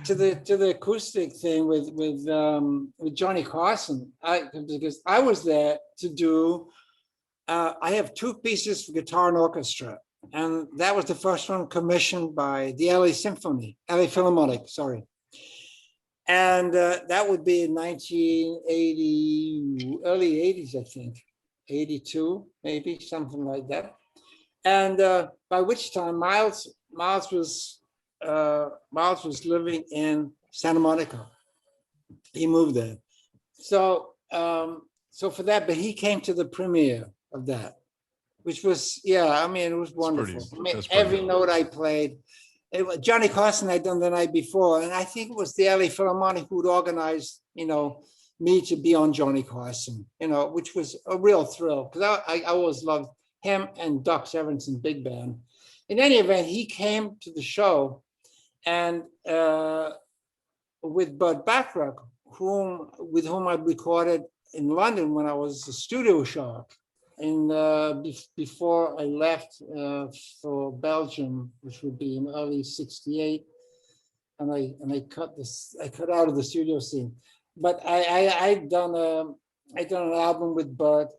to the acoustic thing with Johnny Carson, because I was there to do. I have two pieces for guitar and orchestra, and that was the first one commissioned by the LA Philharmonic, sorry. And that would be in 1980, early 80s, I think, 82, maybe, something like that. And by which time Miles was living in Santa Monica. He moved there. So for that, but he came to the premiere of that, which was, yeah, I mean, it was wonderful. Every note I played, Johnny Carson I'd done the night before, and I think it was the LA Philharmonic who'd organized, me to be on Johnny Carson, which was a real thrill, because I always loved him and Doc Severinsen Big Band. In any event, he came to the show, and with Bud Bacharach, with whom I recorded in London when I was a studio shark, before I left for Belgium, which would be in early '68, and I cut out of the studio scene. But I'd done an album with Bud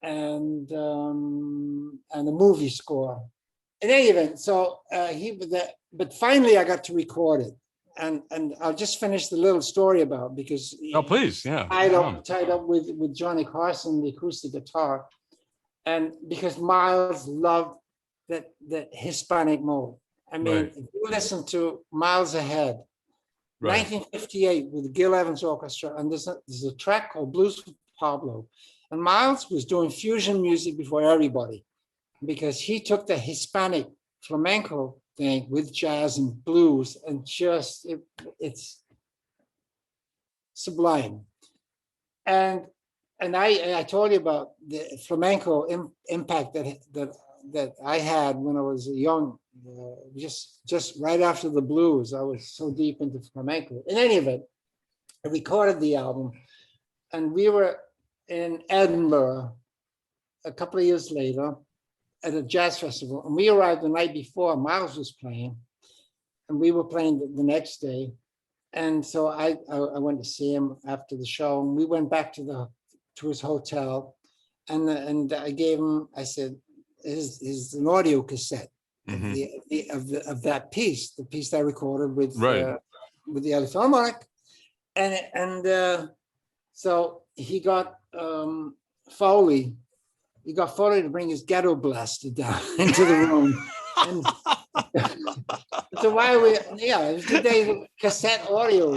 and a movie score. In any event, so he was there, but finally I got to record it. And I'll just finish the little story about, because please, yeah, tied up with Johnny Carson, the acoustic guitar, and because Miles loved that Hispanic mode. I mean, right. If you listen to Miles Ahead, right. 1958 with Gil Evans Orchestra, and there's a track called Blues with Pablo, and Miles was doing fusion music before everybody, because he took the Hispanic flamenco thing with jazz and blues, and just it's sublime. And I told you about the flamenco impact that I had when I was young, just right after the blues. I was so deep into flamenco. In any event, I recorded the album, and we were in Edinburgh a couple of years later at a jazz festival, and we arrived the night before Miles was playing, and we were playing the next day. And so I went to see him after the show, and we went back to his hotel, and I gave him, I said, is an audio cassette of that piece, the piece that I recorded with the LA Philharmonic, and so he got Foley. He got Foley to bring his ghetto blaster down into the room. And so it was the days of cassette audio.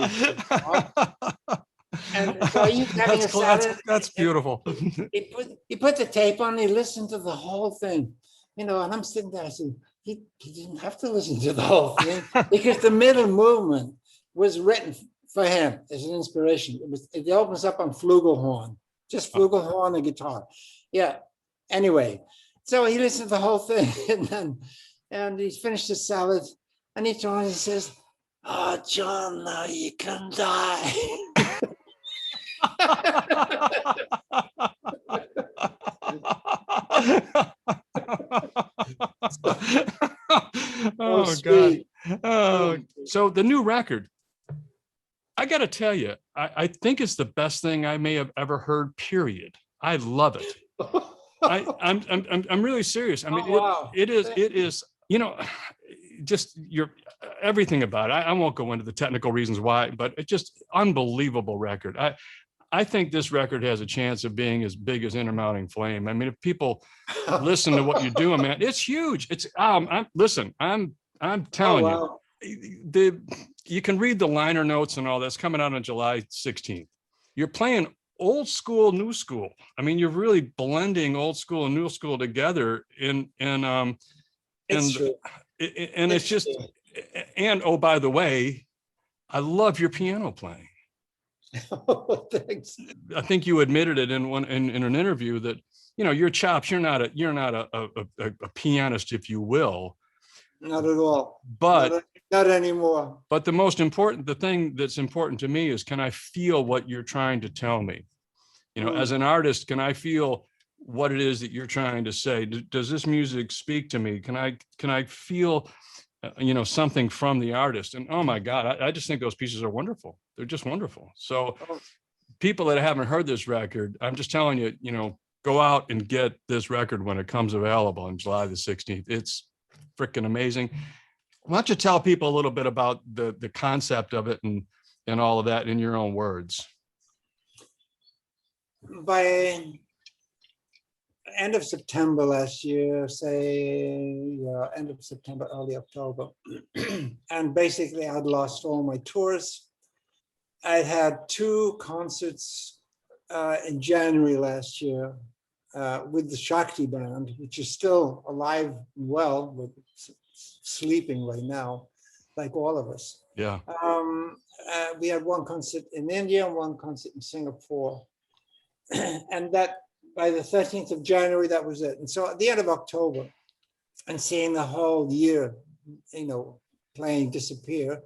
And so he's having a Saturday. That's beautiful. He put the tape on, he listened to the whole thing, and I'm sitting there, I said, he didn't have to listen to the whole thing, because the middle movement was written for him as an inspiration. It opens up on flugelhorn, just flugelhorn and guitar. Yeah. Anyway, so he listened to the whole thing, and he finished his salad, and he turned and he says, "Oh, John, now you can die." Oh, God. Oh, so the new record, I got to tell you, I think it's the best thing I may have ever heard, period. I love it. I'm really serious. I mean, wow. It is, just everything about it. I won't go into the technical reasons why, but it's just unbelievable record. I think this record has a chance of being as big as Intermounting Flame. I mean, if people listen to what you're doing, man, it's huge. It's I'm telling you, you can read the liner notes and all that's coming out on July 16th. You're playing old school, new school. I mean, you're really blending old school and new school together it's just, and oh, by the way, I love your piano playing. Oh, thanks. I think you admitted it in an interview that, your chops, you're not a pianist, if you will. Not at all. But not anymore. But the thing that's important to me is, can I feel what you're trying to tell me? As an artist, can I feel what it is that you're trying to say? Does this music speak to me? Can I feel something from the artist. And oh my God, I just think those pieces are wonderful. They're just wonderful. So people that haven't heard this record, I'm just telling you, go out and get this record when it comes available on July the 16th. It's freaking amazing. Why don't you tell people a little bit about the concept of it and all of that in your own words? By end of September last year, say end of September, early October, and basically I'd lost all my tours. I had 2 concerts in January last year with the Shakti band, which is still alive and well, but sleeping right now, like all of us. Yeah. We had 1 concert in India and 1 concert in Singapore. And that by the 13th of January, that was it. And so at the end of October, and seeing the whole year, playing disappear,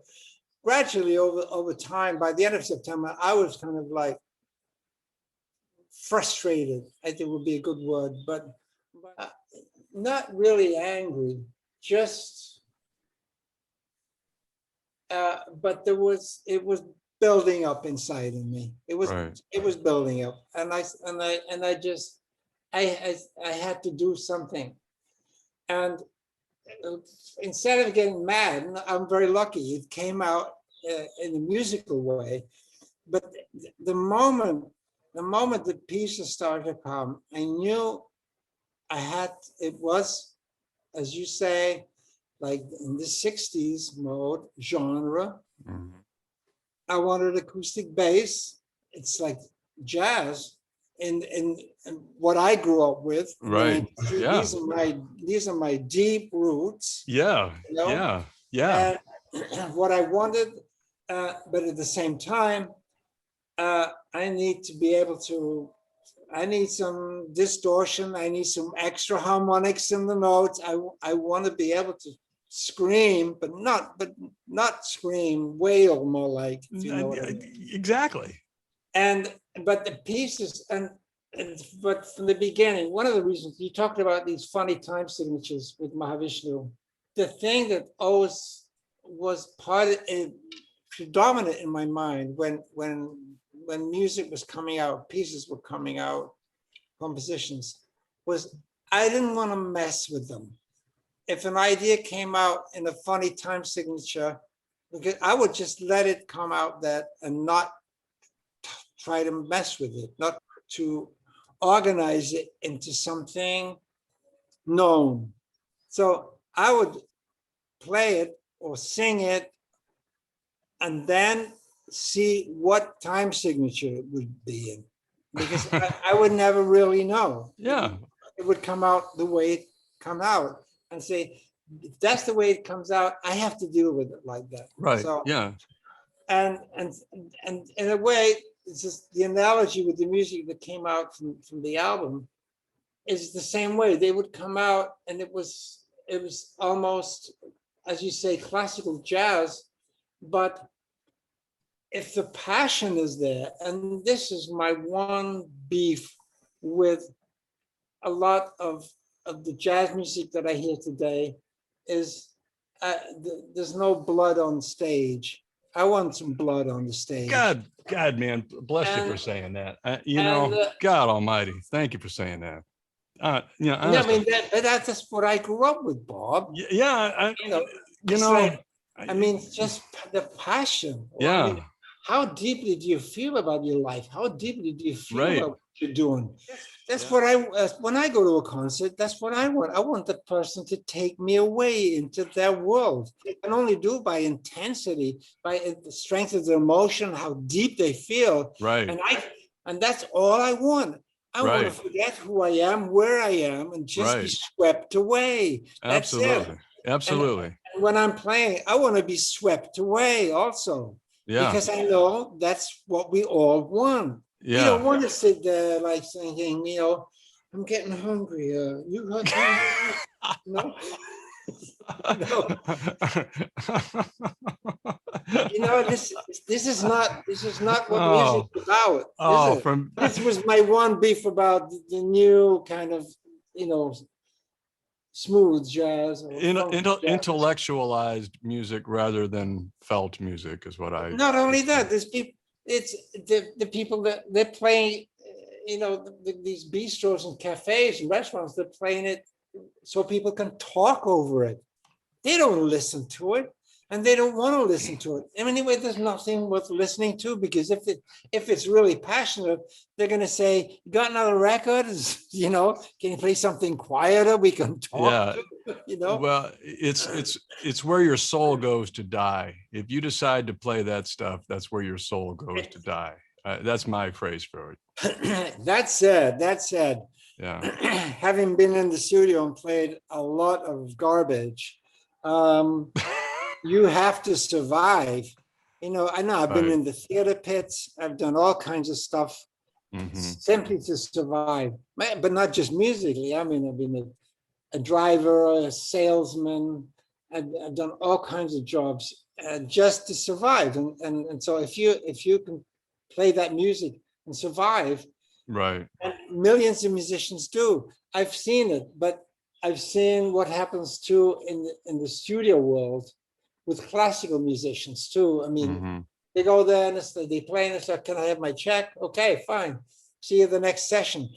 gradually over time, by the end of September, I was kind of like frustrated, I think would be a good word, but not really angry, just, but it was building up inside of me. It was building up, and I had to do something. And instead of getting mad, I'm very lucky. It came out in a musical way. But the moment the pieces started to come, I knew it was, as you say, like in the 60s mode, genre. Mm-hmm. I wanted acoustic bass. It's like jazz in what I grew up with. Right. Yeah. These are my deep roots. Yeah. Yeah. And what I wanted, but at the same time, I need to be able to. I need some distortion. I need some extra harmonics in the notes. I want to be able to scream, but not scream, wail more like, if you know what I mean. Exactly. But the pieces, but from the beginning, one of the reasons you talked about these funny time signatures with Mahavishnu, the thing that always was predominant in my mind when music was coming out, pieces were coming out, compositions, was I didn't want to mess with them. If an idea came out in a funny time signature, because I would just let it come out that and not try to mess with it, not to organize it into something known. So I would play it or sing it and then see what time signature it would be in, because I would never really know. Yeah. It would come out the way it come out. And say, if that's the way it comes out, I have to deal with it like that. Right. So, yeah. And in a way, it's just the analogy with the music that came out from the album is the same way. They would come out, and it was almost, as you say, classical jazz. But if the passion is there, and this is my one beef with a lot of the jazz music that I hear today, is there's no blood on stage. I want some blood on the stage. God, man, bless you for saying that. God Almighty, thank you for saying that. I mean, that's what I grew up with, Bob. Yeah, I mean, just the passion. Yeah. I mean, how deeply do you feel about your life? How deeply do you feel about what you're doing? That's what when I go to a concert, that's what I want. I want the person to take me away into their world. They can only do by intensity, by the strength of their emotion, how deep they feel. Right. And that's all I want. I want to forget who I am, where I am, and just be swept away. That's Absolutely. it. Absolutely. And when I'm playing, I want to be swept away also. Yeah. Because I know that's what we all want. Yeah. You don't want to sit there like saying, I'm getting hungry. You hungry? No. No. This is not what music is about. This was my one beef about the new kind of, smooth jazz. Or funky jazz. Intellectualized music rather than felt music is what I. Not only that, there's people. It's the people that they're playing. These bistros and cafes and restaurants. They're playing it so people can talk over it. They don't listen to it, and they don't want to listen to it. Anyway, there's nothing worth listening to, because if it's really passionate, they're going to say, "You got another record? Can you play something quieter? We can talk." Yeah. Well, it's where your soul goes to die. If you decide to play that stuff, that's where your soul goes to die. That's my phrase for it. That said, yeah. Having been in the studio and played a lot of garbage, you have to survive. I know I've been in the theater pits. I've done all kinds of stuff simply to survive, but not just musically. I mean, I've been a driver, a salesman. I've done all kinds of jobs just to survive. And so if you can play that music and survive, right? And millions of musicians do. I've seen it, but I've seen what happens too in the studio world with classical musicians too. I mean, they go there and they play and they say, "Can I have my check?" "Okay, fine. See you the next session."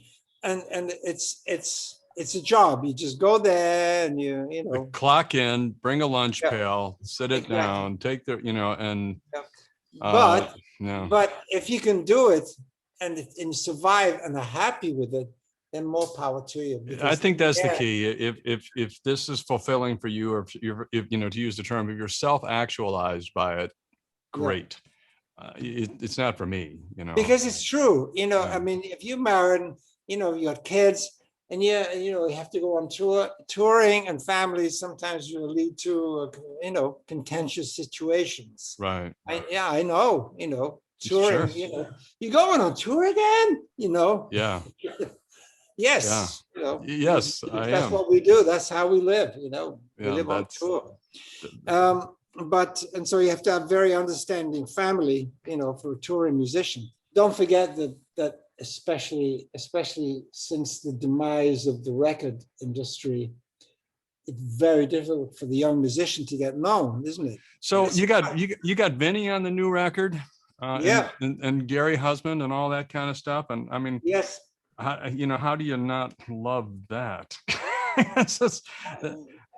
And it's a job. You just go there and you clock in, bring a lunch pail, sit it down, take the and. But if you can do it and survive and are happy with it, then more power to you. I think that's the key. If this is fulfilling for you, or if to use the term, if you're self-actualized by it, great. It's not for me, Because it's true, I mean, if you're married, you got kids, and you have to go on touring, and families sometimes will lead to contentious situations. Right. I know. Touring. Sure. You going on tour again? Yeah. Yes. Yeah. Yes, that's what we do. That's how we live. We live on tour. And so you have to have very understanding family, for a touring musician. Don't forget that especially since the demise of the record industry, it's very difficult for the young musician to get known, isn't it? So you got Vinny on the new record, and Gary Husband and all that kind of stuff, and I mean, yes, how do you not love that?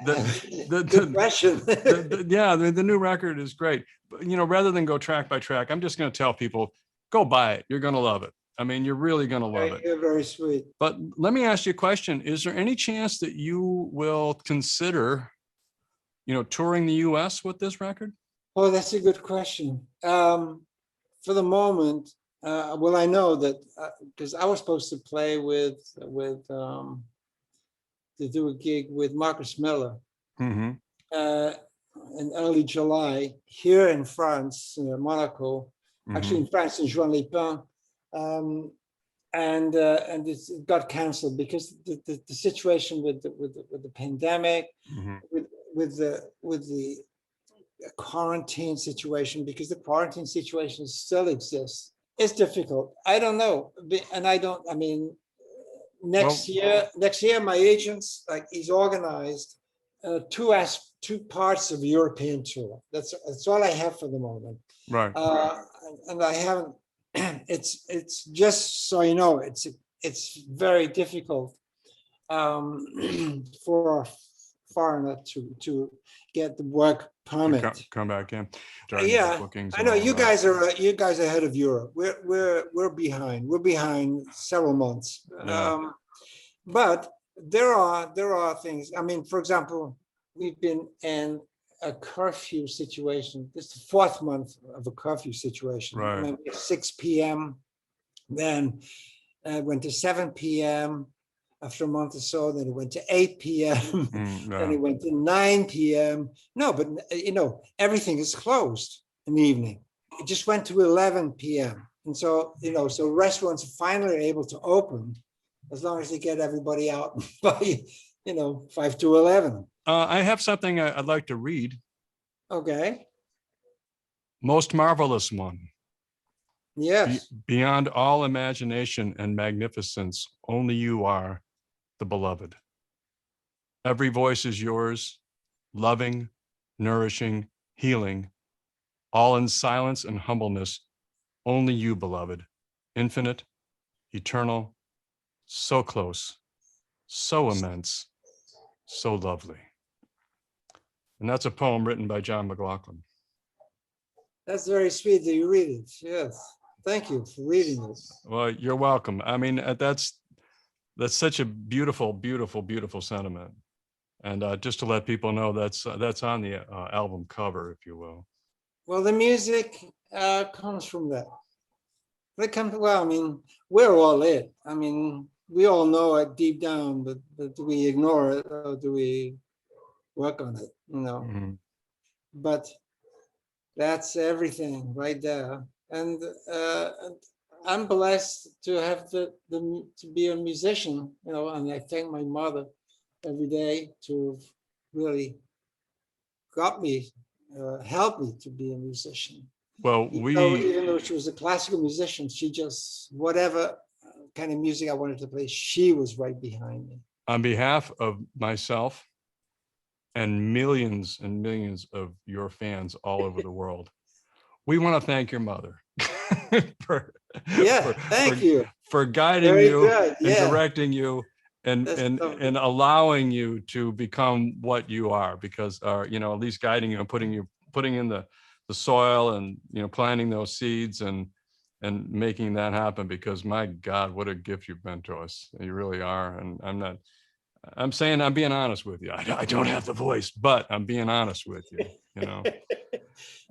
Good question. The new record is great, but rather than go track by track, I'm just going to tell people, go buy it. You're going to love it. I mean, you're really going to love it. You're very sweet. But let me ask you a question. Is there any chance that you will consider, touring the US with this record? Oh, that's a good question. For the moment, I know that because I was supposed to play to do a gig with Marcus Miller in early July here in France, Monaco, actually in France, in Juan Lepin. And it got canceled because the situation with the pandemic, with the quarantine situation, because the quarantine situation still exists. It's difficult. I don't know, and I mean, next year, my agent's he's organized two parts of a European tour. That's all I have for the moment. Right. And I haven't. It's just so you know, it's very difficult for a foreigner to get the work permit. Come back in. I know you guys are ahead of Europe. We're behind. We're behind several months. Yeah. But there are things. I mean, for example, we've been in a curfew situation. This is the fourth month of a curfew situation. Right. I mean, 6 p.m. Then went to 7 p.m. after a month or so. Then it went to 8 p.m. Then it went to 9 p.m. No, but everything is closed in the evening. It just went to 11 p.m. And so so restaurants are finally able to open as long as they get everybody out by 5 to 11. I have something I'd like to read. Okay. Most marvelous one. Yes. Beyond all imagination and magnificence, only you are the beloved. Every voice is yours, loving, nourishing, healing, all in silence and humbleness. Only you, beloved, infinite, eternal, so close, so immense, so lovely. And that's a poem written by John McLaughlin. That's very sweet that you read it. Yes. Thank you for reading it. Well, you're welcome. I mean, that's such a beautiful, beautiful, beautiful sentiment. And just to let people know, that's on the album cover, if you will. Well, the music comes from that. Well, I mean, we're all it. I mean, we all know it deep down, but do we ignore it or do we work on it? You know. Mm-hmm. But that's everything right there. And I'm blessed to have to be a musician, you know, and I thank my mother every day to really help me to be a musician. Well, even though she was a classical musician, she just, whatever kind of music I wanted to play, she was right behind me. On behalf of myself and millions of your fans all over the world, we want to thank your mother thank you for guiding Very you good. and directing you and lovely. allowing you to become what you are, because you know, at least guiding you and putting in the soil and, you know, planting those seeds and making that happen, because my God, what a gift you've been to us. You really are. And I'm being honest with you. I don't have the voice, but I'm being honest with you, you know.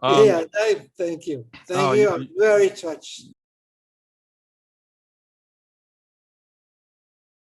Thank you. Thank you. I'm very touched